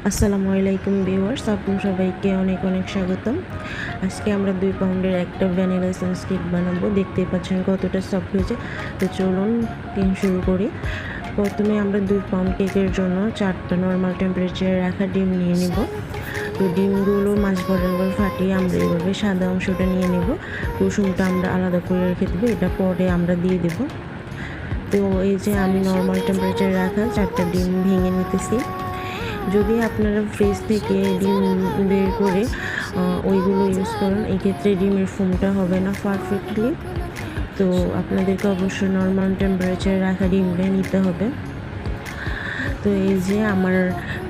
আসসালামু আলাইকুম ভিউয়ার্স, আপনাদের সবাইকে অনেক অনেক স্বাগতম। আজকে আমরা 2 পাউন্ডের একটা ভ্যানিলা এসেন্স কেক বানাবো। দেখতেই পাচ্ছেন কতটা সফট হয়েছে। তো চলুন শুরু করি। প্রথমে আমরা 2 পাউন্ড কেকের জন্য 4টা নর্মাল টেম্পারেচারে রাখা ডিম নিয়ে নেব। তো ডিমগুলো মাঝ বরাবর ফাটিয়ে আমরা এভাবে সাদা অংশটা নিয়ে নেব। কুসুমটা আমরা আলাদা করে রেখে দেবো, এটা পরে আমরা দিয়ে দেব। তো এই যে আমি নর্মাল টেম্পারেচারে রাখা 4টা ডিম ভেঙে নিতেছি। যদি আপনারা ফ্রিজ থেকে ডিম বের করে ওইগুলো ইউজ করেন, এক্ষেত্রে ডিমের ফোমটা হবে না পারফেক্টলি। তো আপনাদেরকে অবশ্যই নর্মাল টেম্পারেচারে রাখা ডিমটা নিতে হবে। তো এই যে আমার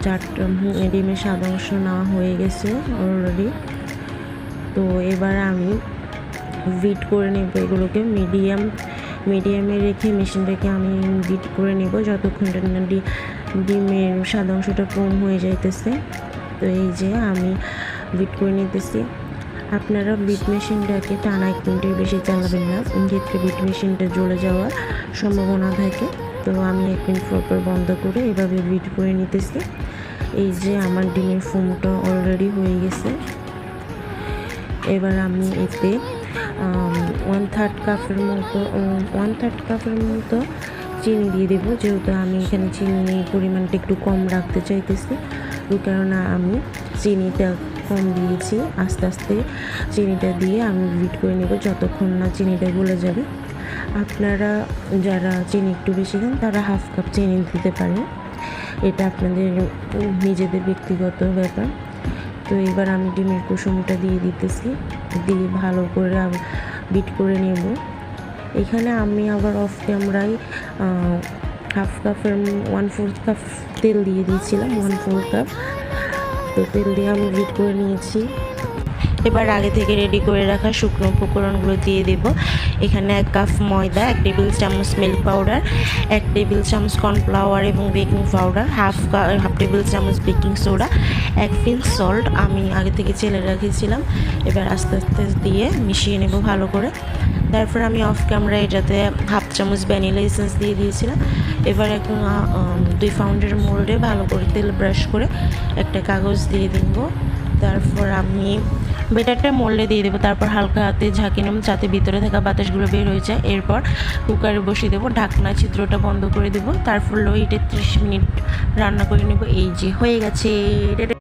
4টা ডিমের সাদা অংশ নেওয়া হয়ে গেছে অলরেডি। তো এবার আমি বিট করে নেব এগুলোকে মিডিয়ামে রেখে মেশিনটাকে আমি বিট করে নেব যতক্ষণ না ডিমের সাদা অংশটা কম হয়ে যাইতেছে। তো এই যে আমি বিট করে নিতেছি। আপনারা বিট মেশিনটাকে টানা 1 মিনিটের বেশি চালাবেন না, এক্ষেত্রে বিট মেশিনটা জ্বলে যাওয়ার সম্ভাবনা থাকে। তো আমি 1 মিনিট পর বন্ধ করে এভাবে বিট করে নিতেছি। এই যে আমার ডিমের ফোমটা অলরেডি হয়ে গেছে। এবার আমি এতে 1/3 কাপের মতো চিনি দিয়ে দেবো, যেহেতু আমি এখানে চিনির পরিমাণটা একটু কম রাখতে চাইতেছি। ওই কারণে আমি চিনিটা কম দিয়েছি। আস্তে আস্তে চিনিটা দিয়ে আমি বিট করে নেব যতক্ষণ না চিনিটা গলে যাবে। আপনারা যারা চিনি একটু বেশি দেন তারা 1/2 কাপ চিনি দিতে পারেন, এটা আপনাদের নিজেদের ব্যক্তিগত ব্যাপার। তো এবার আমি ডিমের কুসুমটা দিয়ে দিতেছি, দিয়ে ভালো করে বিট করে নেব। এখানে আমি আবার অফ ক্যামেরায় 1/4 কাপ তেল দিয়ে দিয়েছিলাম, 1/4 কাপ। তো তেল দিয়ে আমি বিট করে নিয়েছি। এবার আগে থেকে রেডি করে রাখা শুকনো উপকরণগুলো দিয়ে দেব। এখানে 1 কাপ ময়দা, 1 টেবিল চামচ মিল্ক পাউডার, 1 টেবিল চামচ কর্নফ্লাওয়ার এবং বেকিং পাউডার, হাফ টেবিল চামচ বেকিং সোডা, 1 পিঞ্চ সল্ট আমি আগে থেকে চেলে রেখেছিলাম। এবার আস্তে আস্তে দিয়ে মিশিয়ে নেব ভালো করে। তারপর আমি অফ ক্যামেরা এটাতে 1/2 চামচ ভ্যানিলা এসেন্স দিয়ে দিয়েছিলাম। এবার এখন 2 পাউন্ডের মোল্ডে ভালো করে তেল ব্রাশ করে একটা কাগজ দিয়ে দিব। তারপর আমি বেটারটা মোল্ডে দিয়ে দেবো। তারপর হালকা হাতে ঝাঁকিয়ে নেব যাতে ভিতরে থাকা বাতাসগুলো বের হয়ে যায়। এরপর কুকারে বসিয়ে দেবো, ঢাকনা ছিদ্রটা বন্ধ করে দেবো। তারপর লো হিটে 30 মিনিট রান্না করে নেব। এই যে হয়ে গেছে।